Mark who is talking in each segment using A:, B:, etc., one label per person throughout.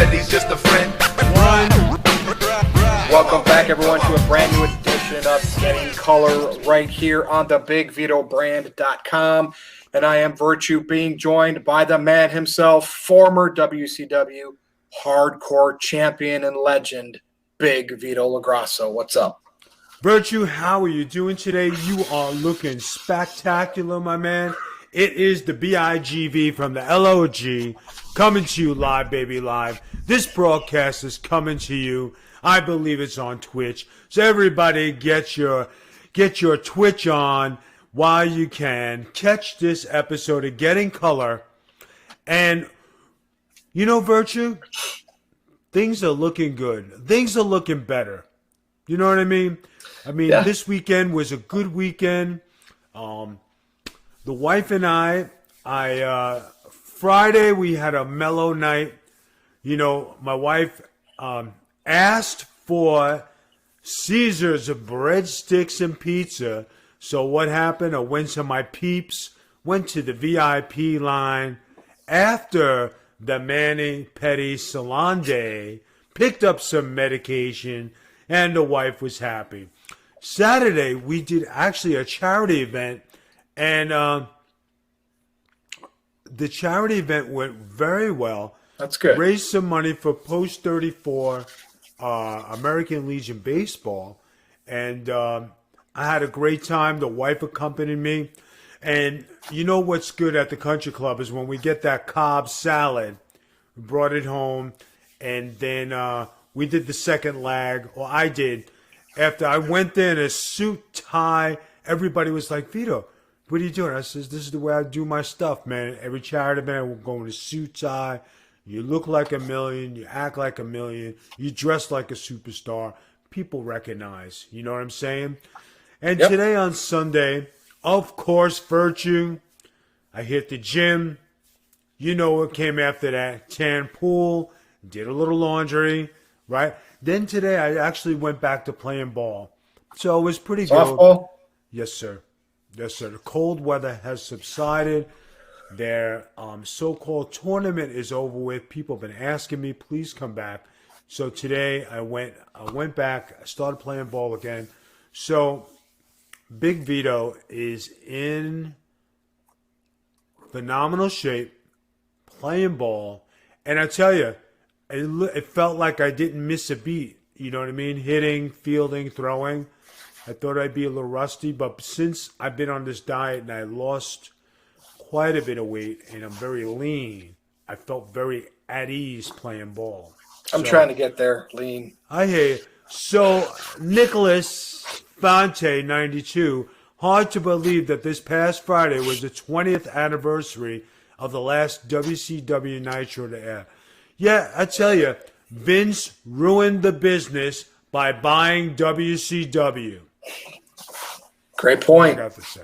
A: said he's just a friend.
B: Welcome back, everyone, to a brand new edition of Getting Color right here on the BigVitoBrand.com. And I am Virtue, being joined by the man himself, former WCW hardcore champion and legend, Big Vito LaGrasso. What's up?
C: Virtue, how are you doing today? You are looking spectacular, my man. It is the BIGV from the LOG coming to you live, baby, live. This broadcast is coming to you. I believe it's on Twitch. So everybody get your Twitch on while you can. Catch this episode of Getting Color. And, you know, Virtue, things are looking good. Things are looking better. You know what I mean? Yeah. This weekend was a good weekend. The wife and I, Friday we had a mellow night. You know, my wife asked for Caesars of breadsticks and pizza. So what happened? I went to my peeps, went to the VIP line after the mani-pedi salon day, picked up some medication, and the wife was happy. Saturday, we did actually a charity event, and the charity event went very well.
B: That's good.
C: Raised some money for Post 34 American Legion Baseball, and I had a great time. The wife accompanied me, and you know what's good at the country club is when we get that Cobb salad. We brought it home, and then we did the second leg, or I did. After I went there in a suit, tie, everybody was like, Vito, what are you doing? I says, this is the way I do my stuff, man. Every charity event, we're going to suit, tie. You look like a million. You act like a million. You dress like a superstar. People recognize. You know what I'm saying? And Today on Sunday, of course, Virtue. I hit the gym. You know what came after that. Tan pool. Did a little laundry. Right? Then today I actually went back to playing ball. So it was pretty good.
B: Softball?
C: Yes, sir. Yes, sir. The cold weather has subsided. Their so-called tournament is over with. People have been asking me, please come back. So today I went back. I started playing ball again. So Big Vito is in phenomenal shape, playing ball. And I tell you, it felt like I didn't miss a beat. You know what I mean? Hitting, fielding, throwing. I thought I'd be a little rusty. But since I've been on this diet and I lost quite a bit of weight, and I'm very lean, I felt very at ease playing ball.
B: I'm trying to get there, lean.
C: I hear you. So, Nicholas Fonte, 92, hard to believe that this past Friday was the 20th anniversary of the last WCW Nitro to air. Yeah, I tell you, Vince ruined the business by buying WCW.
B: Great point.
C: I got to say.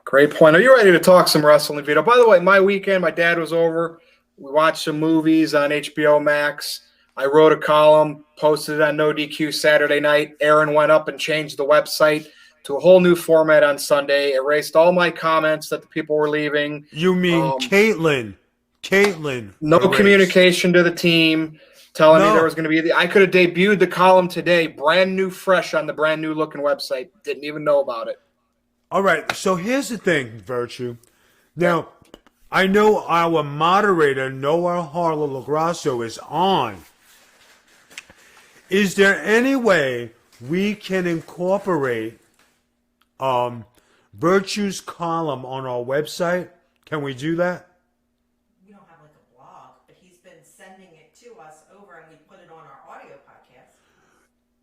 B: Great point. Are you ready to talk some wrestling, Vito? By the way, my weekend, my dad was over. We watched some movies on HBO Max. I wrote a column, posted it on No DQ Saturday night. Aaron went up and changed the website to a whole new format on Sunday. Erased all my comments that the people were leaving.
C: You mean Caitlin?
B: No erased. Communication to the team telling me there was going to be I could have debuted the column today, brand new, fresh on the brand new looking website. Didn't even know about it.
C: All right, so here's the thing, Virtue. Now, I know our moderator, Noah Harlow LaGrasso, is on. Is there any way we can incorporate Virtue's column on our website? Can we do that?
D: We don't have like a blog, but he's been sending it to us over and we put it on our audio podcast.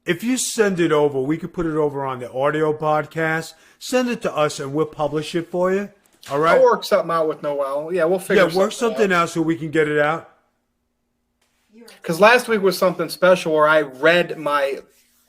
C: If you send it over, we could put it over on the audio podcast. Send it to us and we'll publish it for you. All right?
B: I'll work something out with Noel. Yeah, we'll figure something out.
C: Yeah, work something out so we can get it out.
B: Because last week was something special where I read my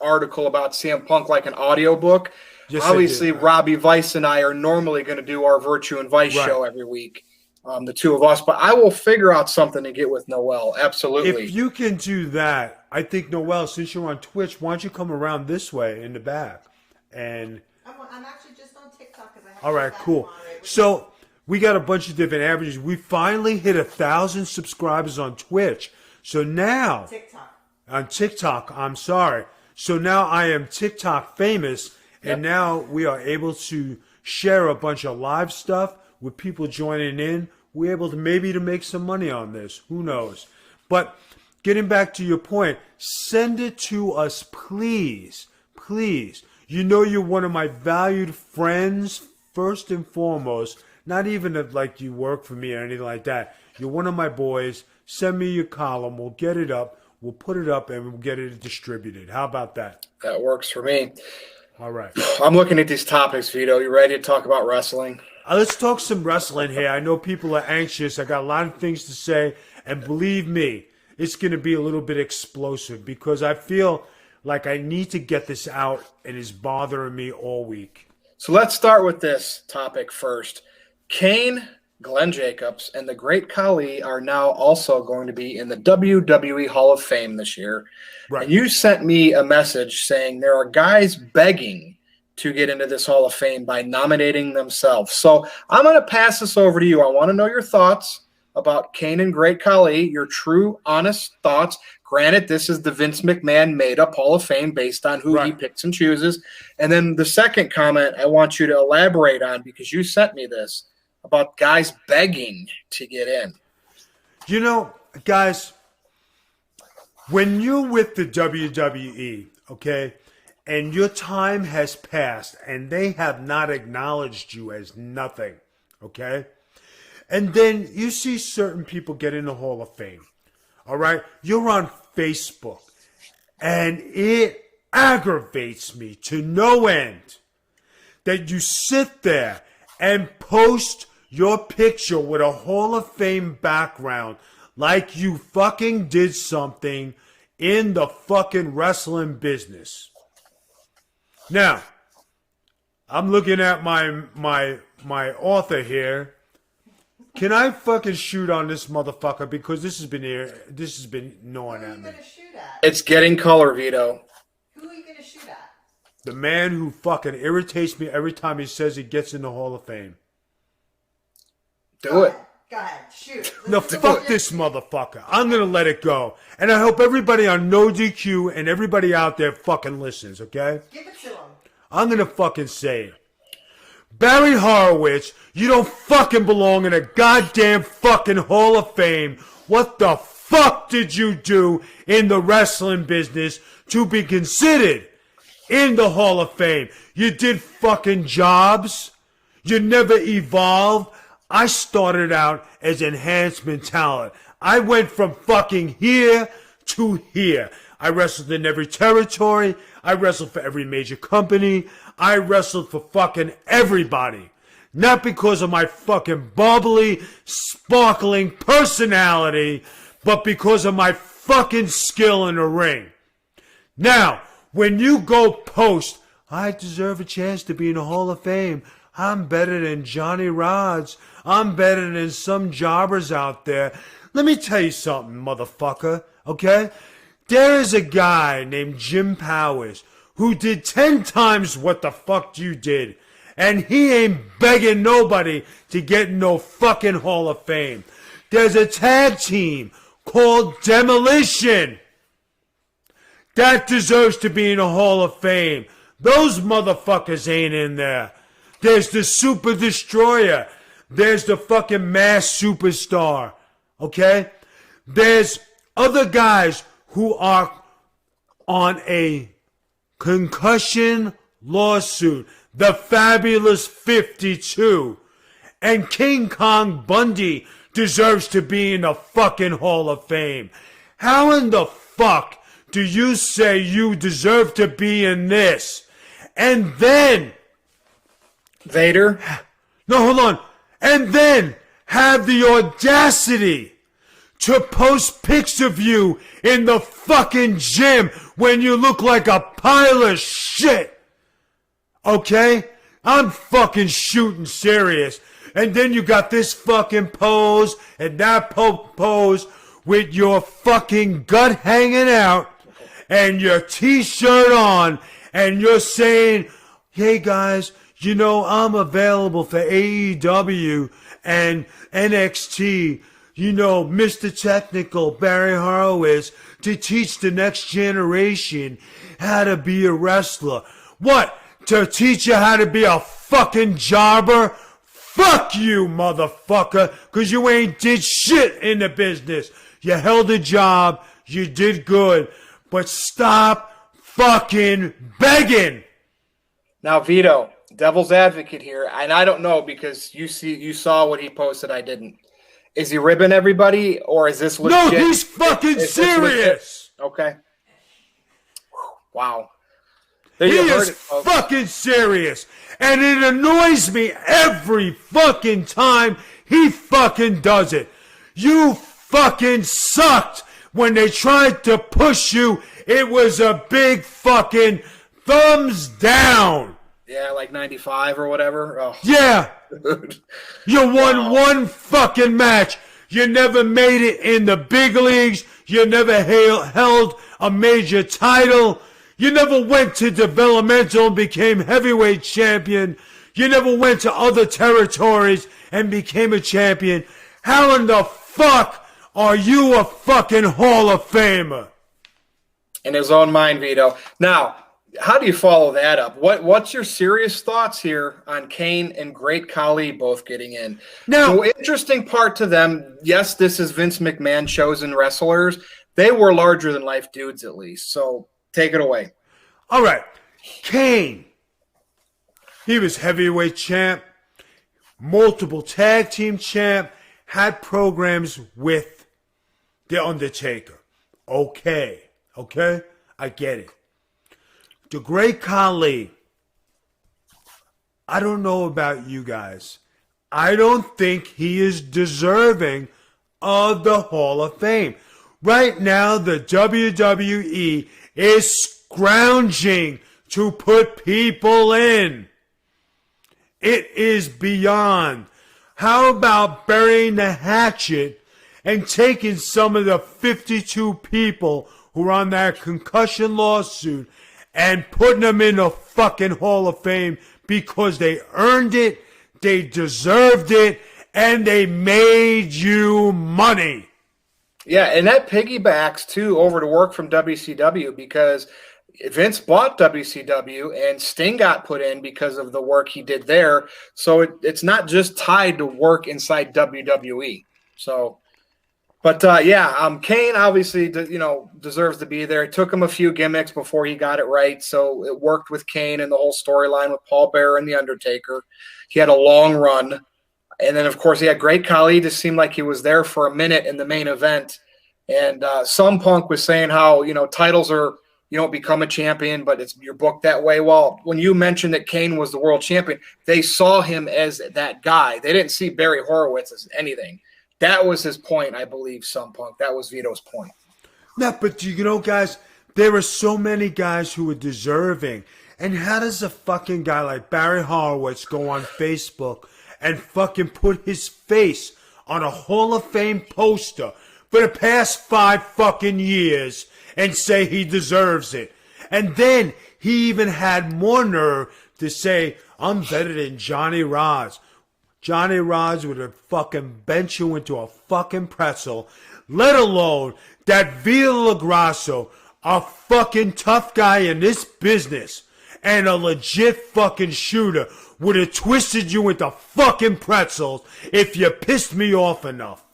B: article about CM Punk like an audiobook. Yes, obviously, Robbie Vice and I are normally going to do our Virtue and Vice show every week, the two of us. But I will figure out something to get with Noel. Absolutely.
C: If you can do that, I think, Noel, since you're on Twitch, why don't you come around this way in the back? And
D: I'm actually just on TikTok because I have.
C: All right, cool. So we got a bunch of different averages. We finally hit 1,000 subscribers on Twitch. So now,
D: TikTok.
C: on TikTok, I'm sorry. So now I am TikTok famous, and now we are able to share a bunch of live stuff with people joining in. We're able to maybe to make some money on this. Who knows? But getting back to your point, send it to us, please. Please. You know you're one of my valued friends, first and foremost. Not even if, like, you work for me or anything like that. You're one of my boys. Send me your column. We'll get it up. We'll put it up and we'll get it distributed. How about that?
B: That works for me.
C: All right.
B: I'm looking at these topics, Vito. You ready to talk about wrestling?
C: Let's talk some wrestling here. I know people are anxious. I got a lot of things to say. And believe me, it's going to be a little bit explosive because I feel like I need to get this out and it's bothering me all week.
B: So let's start with this topic first. Kane, Glenn Jacobs, and the Great Khali are now also going to be in the WWE Hall of Fame this year.
C: Right.
B: And you sent me a message saying there are guys begging to get into this Hall of Fame by nominating themselves. So I'm going to pass this over to you. I want to know your thoughts about Kane and Great Khali, your true, honest thoughts. Granted, this is the Vince McMahon made-up Hall of Fame based on who he picks and chooses. And then the second comment I want you to elaborate on, because you sent me this, about guys begging to get in.
C: You know, guys, when you're with the WWE, okay, and your time has passed and they have not acknowledged you as nothing, okay, and then you see certain people get in the Hall of Fame, all right, you're on Facebook, and it aggravates me to no end that you sit there and post your picture with a Hall of Fame background like you fucking did something in the fucking wrestling business. Now, I'm looking at my author here. Can I fucking shoot on this motherfucker because this has been gnawing
D: Who are
C: at
D: you
C: me.
D: gonna shoot at?
B: It's getting color, Vito.
D: Who are you gonna shoot at?
C: The man who fucking irritates me every time he says he gets in the Hall of Fame.
B: Do it.
D: Go ahead, shoot.
C: No, fuck this motherfucker. I'm going to let it go. And I hope everybody on No DQ and everybody out there fucking listens, okay?
D: Give it to him.
C: I'm going to fucking say it. Barry Horowitz, you don't fucking belong in a goddamn fucking Hall of Fame. What the fuck did you do in the wrestling business to be considered in the Hall of Fame? You did fucking jobs. You never evolved. I started out as enhancement talent. I went from fucking here to here. I wrestled in every territory. I wrestled for every major company. I wrestled for fucking everybody. Not because of my fucking bubbly, sparkling personality, but because of my fucking skill in the ring. Now, when you go post, I deserve a chance to be in the Hall of Fame. I'm better than Johnny Rods. I'm better than some jobbers out there. Let me tell you something, motherfucker, okay? There is a guy named Jim Powers who did 10 times what the fuck you did. And he ain't begging nobody to get in no fucking Hall of Fame. There's a tag team called Demolition that deserves to be in the Hall of Fame. Those motherfuckers ain't in there. There's the Super Destroyer. There's the fucking Mass Superstar. Okay? There's other guys who are on a concussion lawsuit. The Fabulous 52. And King Kong Bundy deserves to be in the fucking Hall of Fame. How in the fuck do you say you deserve to be in this? And then...
B: Vader?
C: No, hold on. And then have the audacity to post pics of you in the fucking gym when you look like a pile of shit. Okay? I'm fucking shooting serious. And then you got this fucking pose and that pose with your fucking gut hanging out and your t-shirt on and you're saying, hey guys, you know, I'm available for AEW and NXT Mr. Technical Barry Horowitz to teach the next generation how to be a wrestler. What? To teach you how to be a fucking jobber? Fuck you, motherfucker, because you ain't did shit in the business. You held a job, you did good, but stop fucking begging.
B: Now, Vito, devil's advocate here, and I don't know because you saw what he posted, I didn't. Is he ribbing everybody, or is this legit?
C: No, he's fucking serious.
B: Okay. Wow.
C: He is fucking serious. And it annoys me every fucking time he fucking does it. You fucking sucked when they tried to push you. It was a big fucking thumbs down.
B: Yeah, like 95 or whatever. Oh.
C: Yeah. You won one fucking match. You never made it in the big leagues. You never held a major title. You never went to developmental and became heavyweight champion. You never went to other territories and became a champion. How in the fuck are you a fucking Hall of Famer?
B: In his own mind, Vito. Now, how do you follow that up? What's your serious thoughts here on Kane and Great Khali both getting in? Now, the interesting part to them, yes, this is Vince McMahon chosen wrestlers. They were larger than life dudes at least. So take it away.
C: All right. Kane. He was heavyweight champ, multiple tag team champ, had programs with The Undertaker. Okay. I get it. The Great Khali. I don't know about you guys. I don't think he is deserving of the Hall of Fame. Right now, the WWE is scrounging to put people in. It is beyond. How about burying the hatchet and taking some of the 52 people who are on that concussion lawsuit and putting them in the fucking Hall of Fame because they earned it, they deserved it, and they made you money.
B: Yeah, and that piggybacks, too, over to work from WCW because Vince bought WCW and Sting got put in because of the work he did there. So it's not just tied to work inside WWE. So, but Kane obviously, deserves to be there. It took him a few gimmicks before he got it right. So it worked with Kane and the whole storyline with Paul Bearer and The Undertaker. He had a long run. And then, of course, he had Great Khali. Just seemed like he was there for a minute in the main event. And some Punk was saying how, titles are, you don't become a champion, but you're booked that way. Well, when you mentioned that Kane was the world champion, they saw him as that guy. They didn't see Barry Horowitz as anything. That was his point, I believe, some Punk. That was Vito's point.
C: No, but guys, there are so many guys who are deserving. And how does a fucking guy like Barry Horowitz go on Facebook and fucking put his face on a Hall of Fame poster for the past 5 fucking years and say he deserves it? And then he even had more nerve to say, I'm better than Johnny Rods. Johnny Rods would have fucking bent you into a fucking pretzel, let alone that Vito LaGrasso, a fucking tough guy in this business and a legit fucking shooter, would have twisted you into fucking pretzels if you pissed me off enough.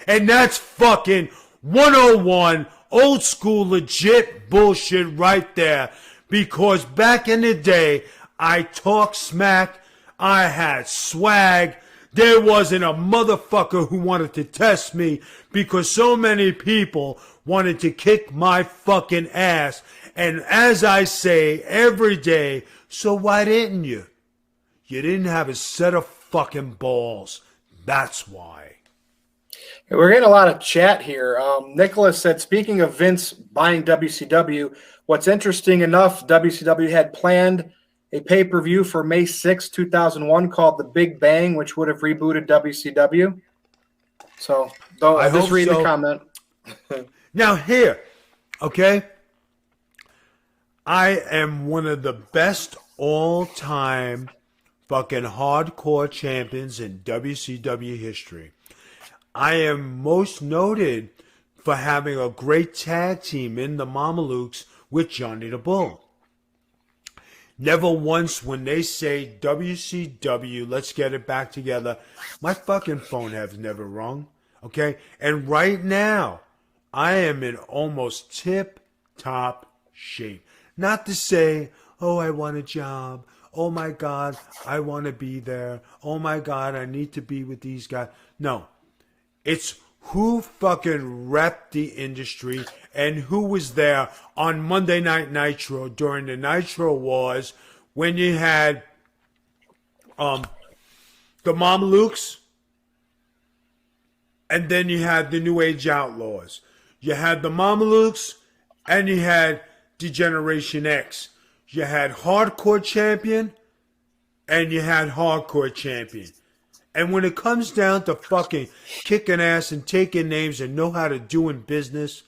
C: And that's fucking 101 old school legit bullshit right there. Because back in the day, I talked smack, I had swag. There wasn't a motherfucker who wanted to test me because so many people wanted to kick my fucking ass. And as I say every day, so why didn't you? You didn't have a set of fucking balls. That's why.
B: We're getting a lot of chat here. Nicholas said, speaking of Vince buying WCW, what's interesting enough, WCW had planned a pay-per-view for May 6, 2001 called The Big Bang, which would have rebooted WCW. So I'll just read the comment.
C: Now here, okay, I am one of the best all-time fucking hardcore champions in WCW history. I am most noted for having a great tag team in the Mamalukes with Johnny the Bull. Never once when they say WCW, let's get it back together, my fucking phone has never rung. Okay? And right now, I am in almost tip-top shape. Not to say, oh, I want a job. Oh, my God, I want to be there. Oh, my God, I need to be with these guys. No. It's who fucking repped the industry and who was there on Monday Night Nitro during the Nitro Wars when you had the Mamalukes and then you had the New Age Outlaws. You had the Mamalukes and you had Degeneration X. You had Hardcore Champion and you had Hardcore Champion. And when it comes down to fucking kicking ass and taking names and know how to do in business,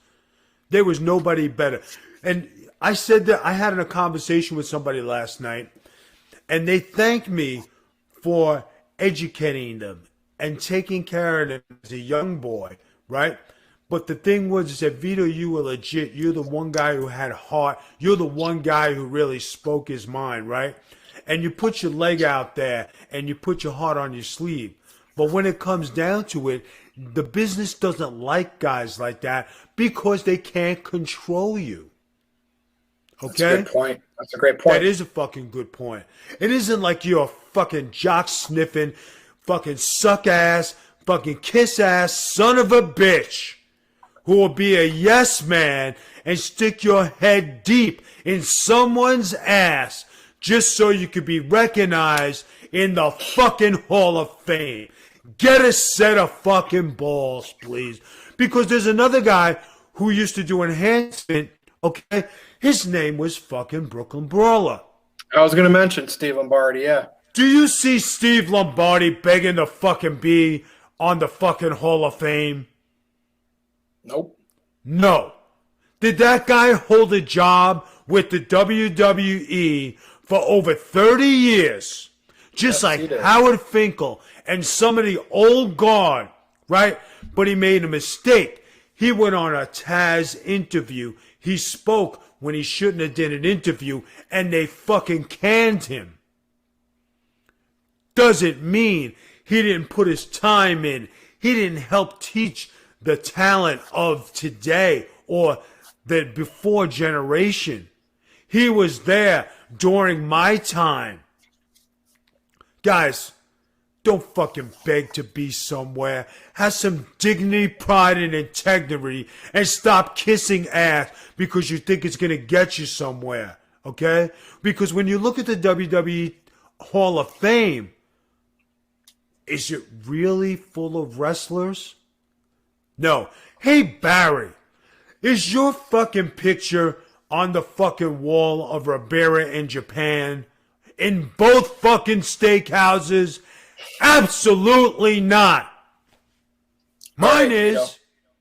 C: there was nobody better. And I said that I had a conversation with somebody last night, and they thanked me for educating them and taking care of them as a young boy, right? But the thing was, is that Vito, you were legit. You're the one guy who had heart. You're the one guy who really spoke his mind, right? And you put your leg out there and you put your heart on your sleeve. But when it comes down to it, the business doesn't like guys like that because they can't control you. Okay?
B: That's a good point. That's a great point.
C: That is a fucking good point. It isn't like you're a fucking jock sniffing, fucking suck ass, fucking kiss ass son of a bitch who will be a yes man and stick your head deep in someone's ass just so you could be recognized in the fucking Hall of Fame. Get a set of fucking balls, please. Because there's another guy who used to do enhancement, okay? His name was fucking Brooklyn Brawler.
B: I was going to mention Steve Lombardi, yeah.
C: Do you see Steve Lombardi begging to fucking be on the fucking Hall of Fame?
B: Nope.
C: No. Did that guy hold a job with the WWE for over 30 years? Just like Howard Finkel and some of the old guard, right? But he made a mistake. He went on a Taz interview. He spoke when he shouldn't have did an interview, and they fucking canned him. Doesn't mean he didn't put his time in. He didn't help teach the talent of today or the before generation. He was there during my time. Guys, don't fucking beg to be somewhere. Have some dignity, pride, and integrity, and stop kissing ass because you think it's going to get you somewhere, okay? Because when you look at the WWE Hall of Fame, is it really full of wrestlers? No. Hey, Barry, is your fucking picture on the fucking wall of Ribera in Japan in both fucking steakhouses? Absolutely not. Mine is.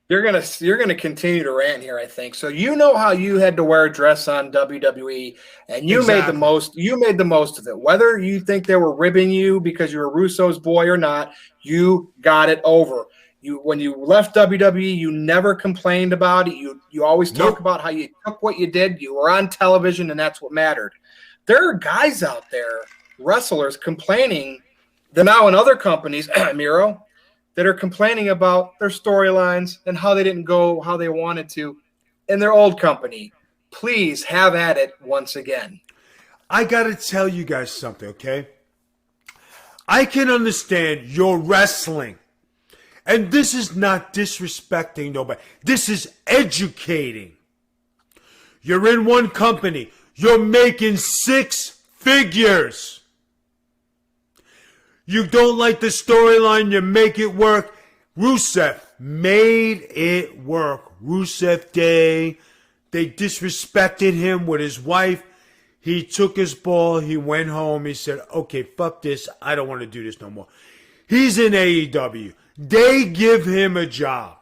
B: You're gonna continue to rant here, I think. So you know how you had to wear a dress on WWE, and you made the most. You made the most of it. Whether you think they were ribbing you because you were Russo's boy or not, you got it over. When you left WWE, you never complained about it. You always talk about how you took what you did. You were on television, and that's what mattered. There are guys out there, wrestlers, complaining. They're now in other companies, MIRO, that are complaining about their storylines and how they didn't go how they wanted to in their old company. Please have at it once again.
C: I got to tell you guys something, okay? I can understand your wrestling. And this is not disrespecting nobody. This is educating. You're in one company. You're making 6 figures. You don't like the storyline, you make it work. Rusev made it work. Rusev Day. They disrespected him with his wife. He took his ball. He went home. He said, okay, fuck this. I don't want to do this no more. He's in AEW. They give him a job.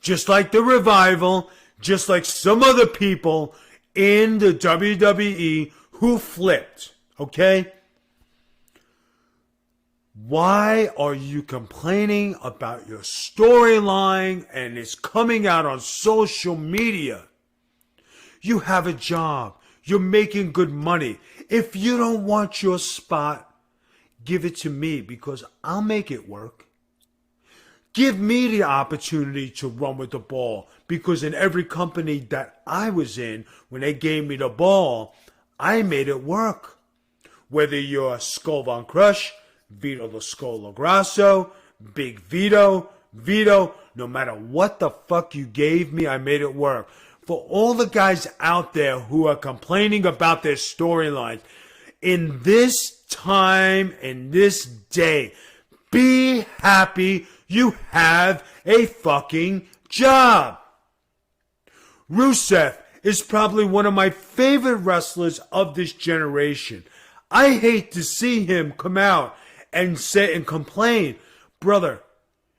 C: Just like the Revival, just like some other people in the WWE who flipped, okay? Why are you complaining about your storyline and it's coming out on social media? You have a job. You're making good money. If you don't want your spot, give it to me because I'll make it work. Give me the opportunity to run with the ball because in every company that I was in, when they gave me the ball, I made it work. Whether you're Skull Von Crush, Vito the Skull Grasso, Big Vito, no matter what the fuck you gave me, I made it work. For all the guys out there who are complaining about their storylines, in this time, in this day, be happy you have a fucking job. Rusev is probably one of my favorite wrestlers of this generation. I hate to see him come out and say and complain, brother,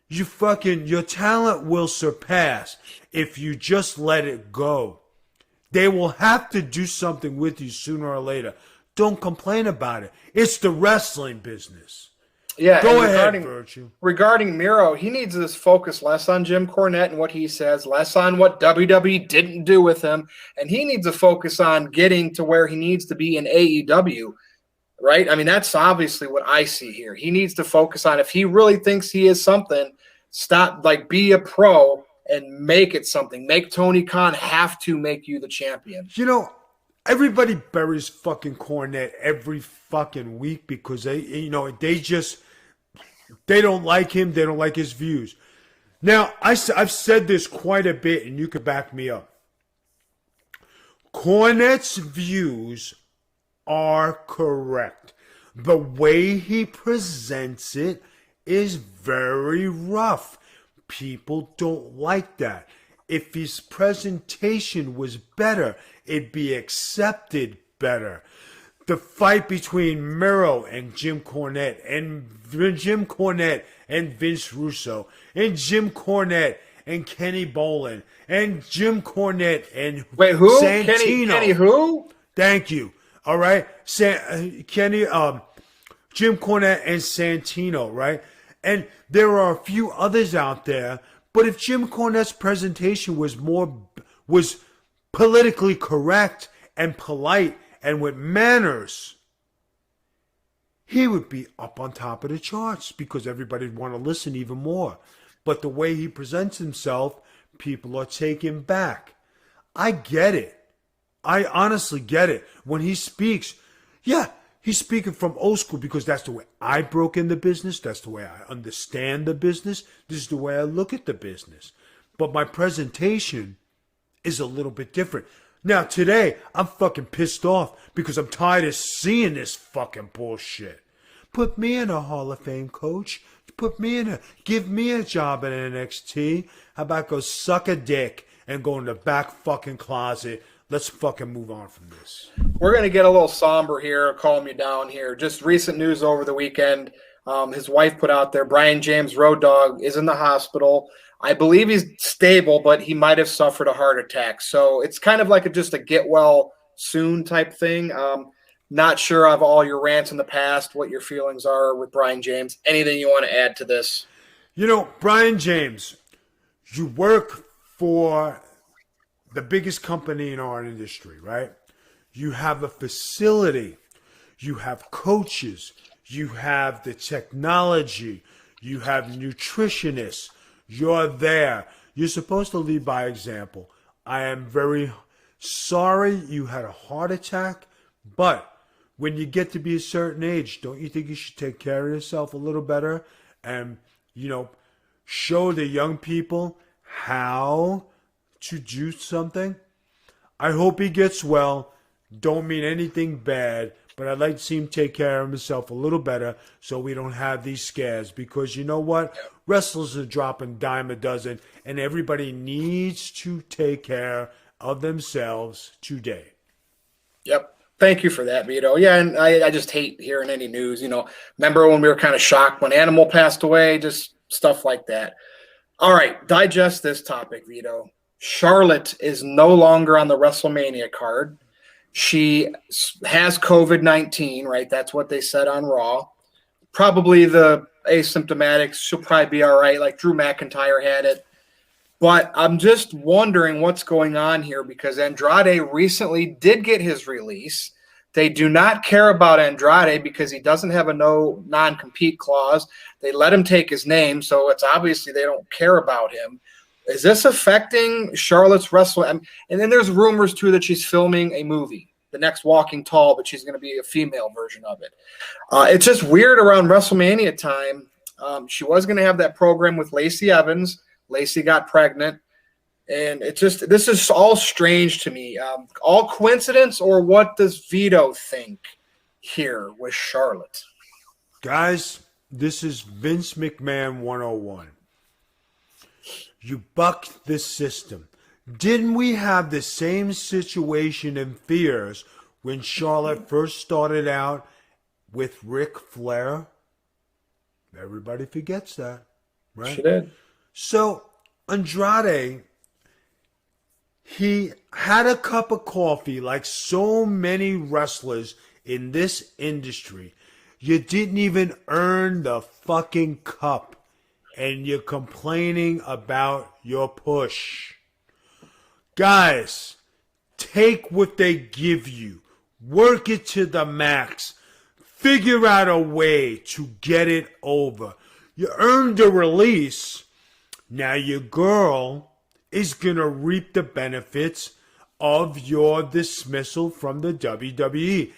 C: your talent will surpass if you just let it go. They will have to do something with you sooner or later. Don't complain about it. It's the wrestling business.
B: Yeah,
C: go ahead, Virtue.
B: Regarding Miro, he needs to focus less on Jim Cornette and what he says, less on what WWE didn't do with him, and he needs to focus on getting to where he needs to be in AEW, right? I mean, that's obviously what I see here. He needs to focus on, if he really thinks he is something, be a pro and make it something. Make Tony Khan have to make you the champion.
C: You know, everybody buries fucking Cornette every fucking week because they don't like him. They don't like his views. Now, I've said this quite a bit, and you can back me up. Cornette's views are correct. The way he presents it is very rough. People don't like that. If his presentation was better, it'd be accepted better. The fight between MIRO and Jim Cornette and Vince Russo and Jim Cornette and Kenny Bolin and Jim Cornette and
B: wait, who?
C: Santino.
B: Kenny who?
C: Thank you. All right, Jim Cornette and Santino, right? And there are a few others out there. But if Jim Cornette's presentation was politically correct and polite and with manners, he would be up on top of the charts because everybody would want to listen even more. But the way he presents himself, people are taken back. I get it. I honestly get it. When he speaks, yeah, he's speaking from old school because that's the way I broke in the business. That's the way I understand the business. This is the way I look at the business. But my presentation is a little bit different. Now, today, I'm fucking pissed off because I'm tired of seeing this fucking bullshit. Put me in a Hall of Fame, coach. Give me a job at NXT. How about go suck a dick and go in the back fucking closet? Let's fucking move on from this.
B: We're going to get a little somber here, calm you down here. Just recent news over the weekend. His wife put out there, Brian James, Road Dogg, is in the hospital. I believe he's stable, but he might have suffered a heart attack. So it's kind of like just a get well soon type thing. Not sure of all your rants in the past, what your feelings are with Brian James. Anything you want to add to this?
C: You know, Brian James, you work for the biggest company in our industry, right? You have a facility. You have coaches. You have the technology. You have nutritionists. You're there. You're supposed to lead by example. I am very sorry you had a heart attack, but when you get to be a certain age, don't you think you should take care of yourself a little better and, show the young people how to do something? I hope he gets well. Don't mean anything bad, but I'd like to see him take care of himself a little better so we don't have these scares. Because you know what? Wrestlers are dropping dime a dozen, and everybody needs to take care of themselves today.
B: Yep. Thank you for that, Vito. Yeah, and I just hate hearing any news. Remember when we were kind of shocked when Animal passed away? Just stuff like that. All right, digest this topic, Vito. Charlotte is no longer on the WrestleMania card. She has COVID-19, right? That's what they said on Raw. probably the asymptomatics. She'll probably be all right. Like Drew McIntyre had it. But I'm just wondering what's going on here because Andrade recently did get his release. They do not care about Andrade because he doesn't have a no non-compete clause. They let him take his name, so it's obviously they don't care about him. Is this affecting Charlotte's wrestling? And then there's rumors, too, that she's filming a movie, The Next Walking Tall, but she's going to be a female version of it. It's just weird around WrestleMania time. She was going to have that program with Lacey Evans. Lacey got pregnant, and this is all strange to me. All coincidence, or what does Vito think here with Charlotte?
C: Guys, this is Vince McMahon 101. You bucked the system. Didn't we have the same situation and fears when Charlotte first started out with Ric Flair? Everybody forgets that, right?
B: She did.
C: So, Andrade, he had a cup of coffee like so many wrestlers in this industry. You didn't even earn the fucking cup, and you're complaining about your push. Guys, take what they give you. Work it to the max. Figure out a way to get it over. You earned a release. Now your girl is going to reap the benefits of your dismissal from the WWE.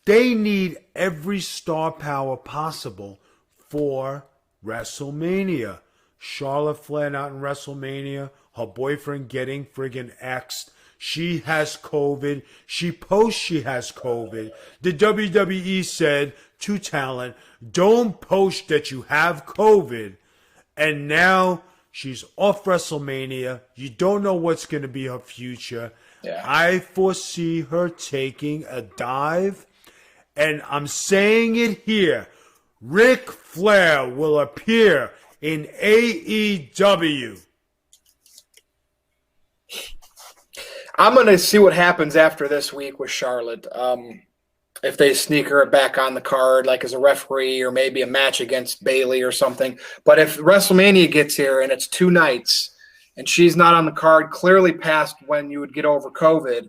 C: They need every star power possible for WrestleMania. Charlotte Flair not in WrestleMania. Her boyfriend getting friggin' X'd. She has COVID. She posts she has COVID. The WWE said to talent, don't post that you have COVID. And now she's off WrestleMania. You don't know what's going to be her future.
B: Yeah.
C: I foresee her taking a dive. And I'm saying it here. Ric Flair will appear in AEW.
B: I'm going to see what happens after this week with Charlotte. If they sneak her back on the card, like as a referee, or maybe a match against Bayley or something. But if WrestleMania gets here and it's 2 nights and she's not on the card, clearly past when you would get over COVID,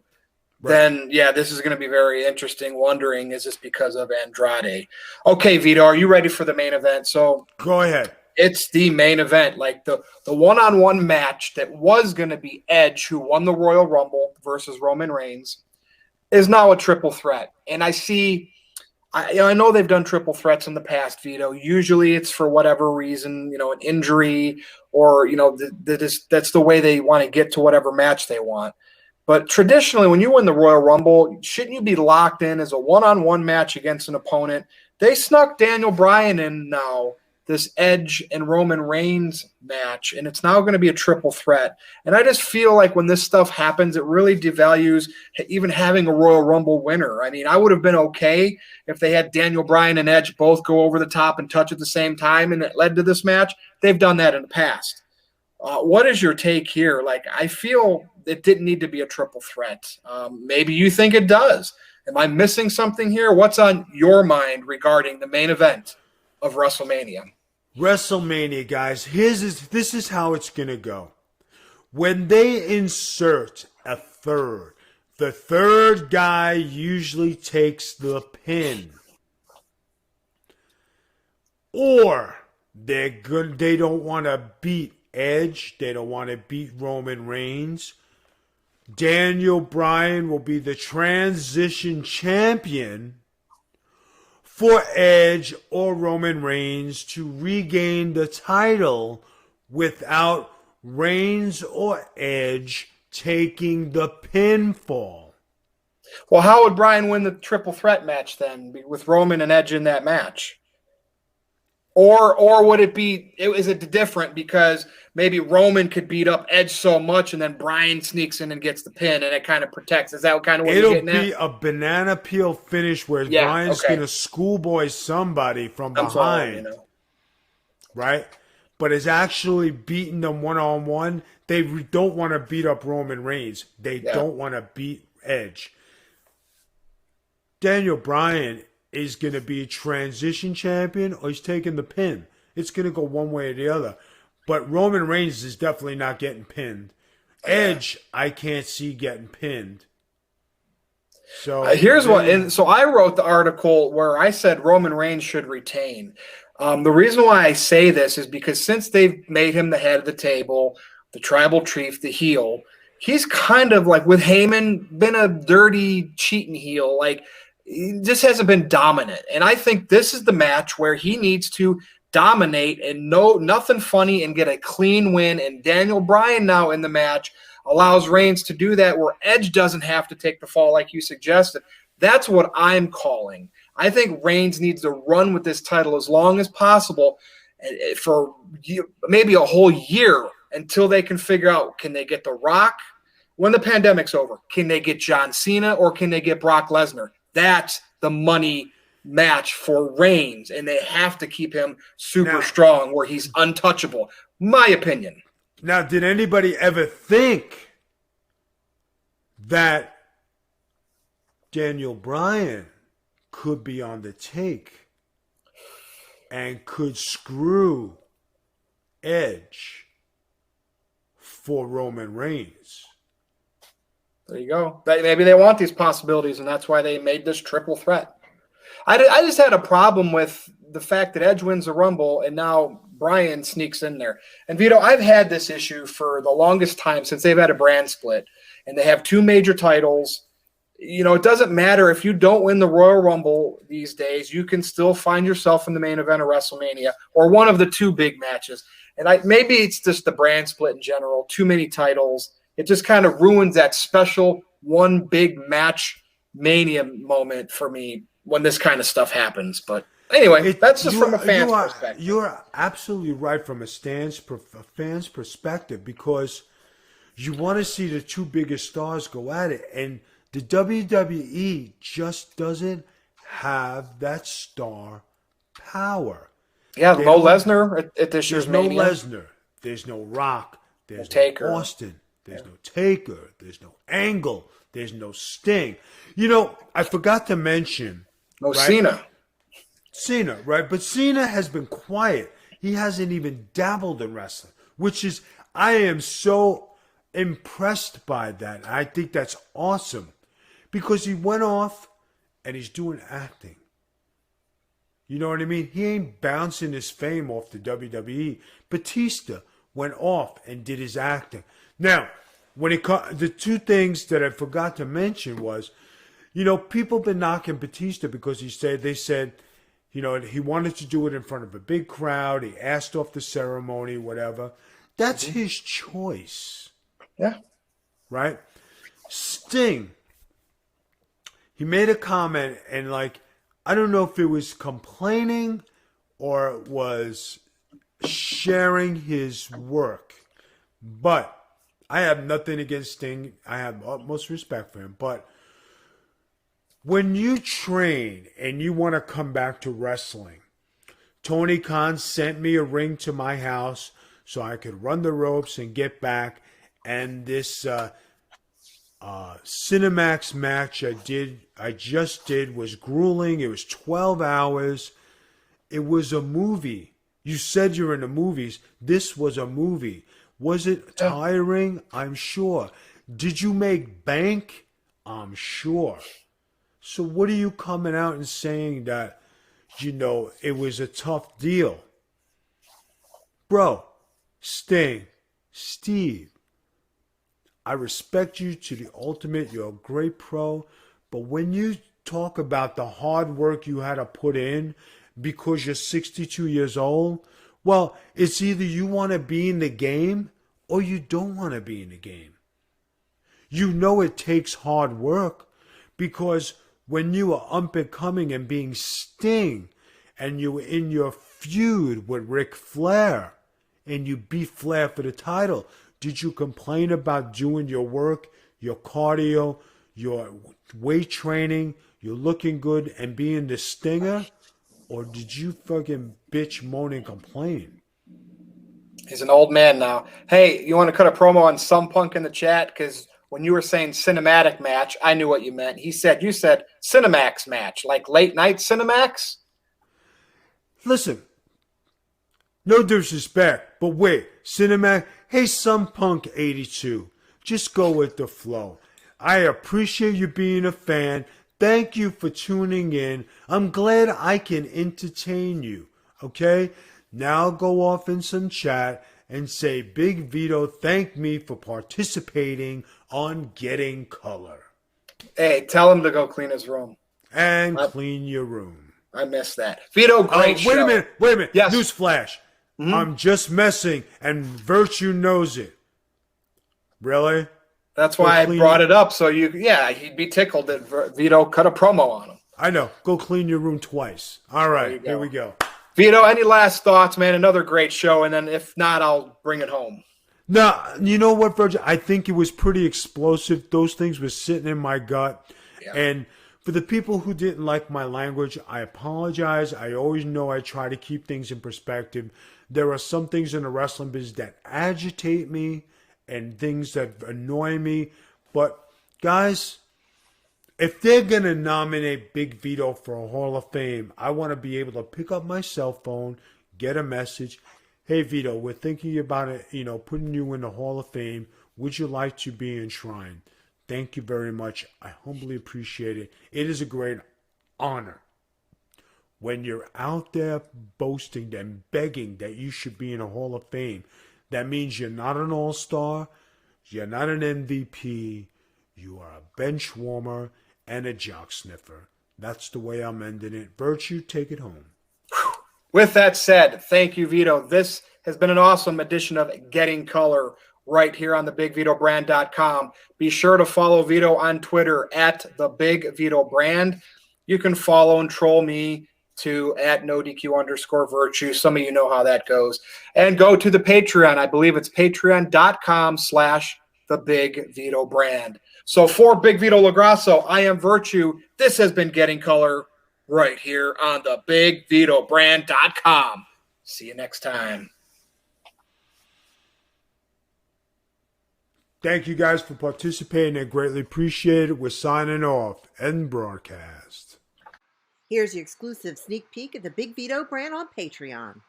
B: then, yeah, this is going to be very interesting. Wondering, is this because of Andrade? Okay, Vito, are you ready for the main event? So
C: go ahead.
B: It's the main event, like the one-on-one match that was going to be Edge, who won the Royal Rumble, versus Roman Reigns, is now a triple threat. And I know they've done triple threats in the past, Vito. Usually it's for whatever reason, an injury, or, that's the way they want to get to whatever match they want. But traditionally, when you win the Royal Rumble, shouldn't you be locked in as a one-on-one match against an opponent? They snuck Daniel Bryan in now, this Edge and Roman Reigns match, and it's now going to be a triple threat. And I just feel like when this stuff happens, it really devalues even having a Royal Rumble winner. I mean, I would have been okay if they had Daniel Bryan and Edge both go over the top and touch at the same time, and it led to this match. They've done that in the past. What is your take here? Like, I feel it didn't need to be a triple threat. Maybe you think it does. Am I missing something here? What's on your mind regarding the main event of WrestleMania?
C: WrestleMania, guys, this is how it's going to go. When they insert a third, the third guy usually takes the pin. Or they don't want to beat Edge. They don't want to beat Roman Reigns. Daniel Bryan will be the transition champion for Edge or Roman Reigns to regain the title without Reigns or Edge taking the pinfall.
B: Well, how would Bryan win the triple threat match then, with Roman and Edge in that match? Or would it be, is it different because maybe Roman could beat up Edge so much and then Bryan sneaks in and gets the pin and it kind of protects? Is that kind of what you're getting at?
C: It'll be a banana peel finish where Bryan's going to schoolboy somebody from behind. Right? But is actually beating them one-on-one. They don't want to beat up Roman Reigns. They don't want to beat Edge. Daniel Bryan is going to be a transition champion or he's taking the pin. It's going to go one way or the other. But Roman Reigns is definitely not getting pinned. Edge, I can't see getting pinned. So
B: here's what, and so I wrote the article where I said Roman Reigns should retain. The reason why I say this is because since they've made him the head of the table, the tribal chief, the heel, he's kind of like with Heyman been a dirty, cheating heel. Like he just hasn't been dominant. And I think this is the match where he needs to dominate and nothing funny and get a clean win. And Daniel Bryan now in the match allows Reigns to do that where Edge doesn't have to take the fall like you suggested. That's what I'm calling. I think Reigns needs to run with this title as long as possible for maybe a whole year until they can figure out, can they get The Rock when the pandemic's over? Can they get John Cena or can they get Brock Lesnar? That's the money match for Reigns, and they have to keep him super strong where he's untouchable. My opinion.
C: Now, did anybody ever think that Daniel Bryan could be on the take and could screw Edge for Roman Reigns?
B: There you go. Maybe they want these possibilities, and that's why they made this triple threat. I just had a problem with the fact that Edge wins the Rumble, and now Bryan sneaks in there. And Vito, I've had this issue for the longest time since they've had a brand split, and they have two major titles. You know, it doesn't matter if you don't win the Royal Rumble these days, you can still find yourself in the main event of WrestleMania or one of the two big matches. And maybe it's just the brand split in general, too many titles. It just kind of ruins that special one big match mania moment for me when this kind of stuff happens. But anyway, that's just from a fan's perspective.
C: You're absolutely right from a fan's perspective, because you want to see the two biggest stars go at it. And the WWE just doesn't have that star power.
B: Yeah, no Lesnar at this year's Mania.
C: There's no Lesnar. There's no Rock. There's no
B: Taker.
C: Austin. There's no Taker. There's no Angle. There's no Sting. You know, I forgot to mention.
B: No Cena.
C: Cena, right? But Cena has been quiet. He hasn't even dabbled in wrestling, which is, I am so impressed by that. I think that's awesome because he went off and he's doing acting. You know what I mean? He ain't bouncing his fame off the WWE. Batista went off and did his acting. Now, the two things that I forgot to mention was, you know, people been knocking Batista because they said, you know, he wanted to do it in front of a big crowd. He asked off the ceremony, whatever. That's his choice.
B: Yeah.
C: Right? Sting. He made a comment and I don't know if it was complaining or it was sharing his work. But I have nothing against Sting. I have utmost respect for him. But when you train and you want to come back to wrestling, Tony Khan sent me a ring to my house so I could run the ropes and get back. And this Cinemax match I just did was grueling. It was 12 hours. It was a movie. You said you're in the movies. This was a movie. Was it tiring? I'm sure. Did you make bank? I'm sure. So what are you coming out and saying that, you know, it was a tough deal? Bro, Sting, Steve, I respect you to the ultimate. You're a great pro. But when you talk about the hard work you had to put in because you're 62 years old, well, it's either you want to be in the game or you don't want to be in the game. You know it takes hard work because when you are up and coming and being Sting and you were in your feud with Ric Flair and you beat Flair for the title, did you complain about doing your work, your cardio, your weight training, you're looking good and being the Stinger? Or did you fucking bitch, moan, and complain?
B: He's an old man now. Hey, you want to cut a promo on Some Punk in the chat? Because when you were saying cinematic match, I knew what you meant. You said Cinemax match, like late night Cinemax?
C: Listen, no disrespect, but wait, Cinemax, hey, some punk 82, just go with the flow. I appreciate you being a fan. Thank you for tuning in. I'm glad I can entertain you, okay? Now go off in some chat and say, Big Vito thanked me for participating on Getting Color.
B: Hey, tell him to go clean his room.
C: And clean your room.
B: I missed that. Vito, great show.
C: Wait a minute.
B: Yes.
C: Newsflash. I'm just messing, and Virtue knows it. Really?
B: That's why I brought it up. So he'd be tickled that Vito cut a promo on him.
C: I know. Go clean your room twice. All right, here we go.
B: Vito, any last thoughts, man? Another great show, and then if not, I'll bring it home.
C: No, you know what, Virgil? I think it was pretty explosive. Those things were sitting in my gut. Yeah. And for the people who didn't like my language, I apologize. I always know I try to keep things in perspective. There are some things in the wrestling business that agitate me and things that annoy me. But, guys, if they're going to nominate Big Vito for a Hall of Fame, I want to be able to pick up my cell phone, get a message. Hey, Vito, we're thinking about it, putting you in the Hall of Fame. Would you like to be enshrined? Thank you very much. I humbly appreciate it. It is a great honor. When you're out there boasting and begging that you should be in a Hall of Fame, that means you're not an all-star, you're not an MVP, you are a bench warmer and a jock sniffer. That's the way I'm ending it. Virtue, take it home.
B: With that said, thank you, Vito. This has been an awesome edition of Getting Color right here on thebigvitobrand.com. Be sure to follow Vito on Twitter at thebigvitobrand. You can follow and troll me to at NoDQ_Virtue. Some of you know how that goes. And go to the Patreon. I believe it's patreon.com/thebigvitobrand. So for Big Vito LaGrasso, I am Virtue. This has been Getting Color right here on thebigvitobrand.com. See you next time.
C: Thank you guys for participating. I greatly appreciate it. We're signing off. End broadcast.
A: Here's your exclusive sneak peek at the Big Vito brand on Patreon.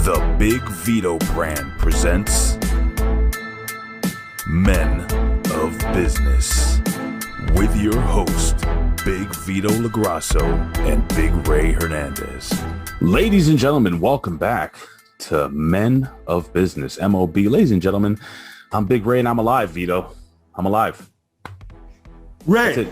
E: The Big Vito brand presents Men of Business with your host, Big Vito LaGrasso and Big Ray Hernandez.
F: Ladies and gentlemen, welcome back to Men of Business, MOB. Ladies and gentlemen, I'm Big Ray and I'm alive, Vito. I'm alive.
C: Ray,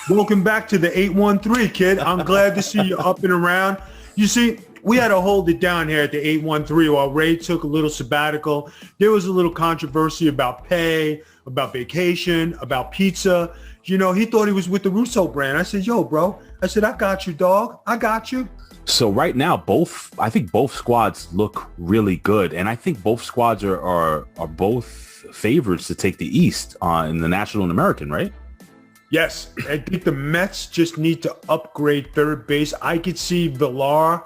C: welcome back to the 813, kid. I'm glad to see you up and around. You see, we had to hold it down here at the 813 while Ray took a little sabbatical. There was a little controversy about pay, about vacation, about pizza. He thought he was with the Russo brand. I said, yo, bro. I said, I got you, dog. I got you.
F: So right now, I think both squads look really good. And I think both squads are both favorites to take the East in the National and American, right?
C: Yes. I think the Mets just need to upgrade third base. I could see Villar,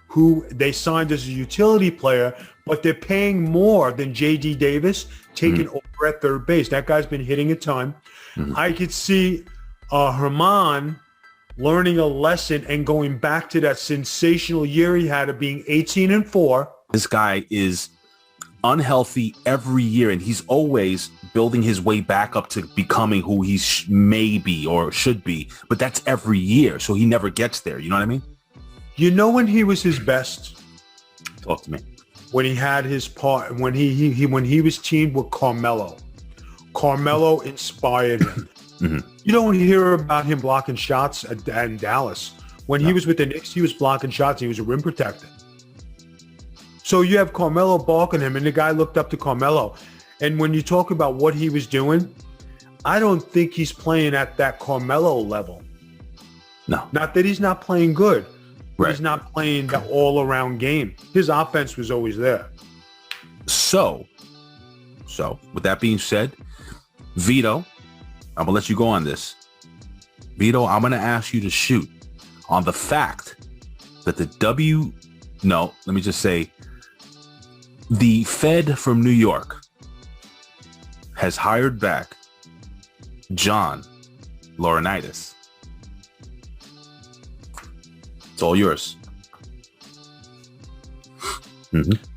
C: who they signed as a utility player, but they're paying more than J.D. Davis taking over at third base. That guy's been hitting a ton. I could see Herman learning a lesson and going back to that sensational year he had of being 18-4.
F: This guy is unhealthy every year, and he's always building his way back up to becoming who he may be or should be. But that's every year, so he never gets there. You know what I mean?
C: You know when he was his best?
F: Talk to me.
C: When he had his part, when he was teamed with Carmelo. Carmelo inspired him. You don't hear about him blocking shots in Dallas. When he was with the Knicks, he was blocking shots. He was a rim protector. So you have Carmelo balking him, and the guy looked up to Carmelo. And when you talk about what he was doing, I don't think he's playing at that Carmelo level.
F: No.
C: Not that he's not playing good.
F: Right.
C: He's not playing the all-around game. His offense was always there.
F: So with that being said, Vito, I'm going to let you go on this. Vito, I'm going to ask you to shoot on the fact that The Fed from New York has hired back John Laurinaitis. It's all yours. Mm-hmm.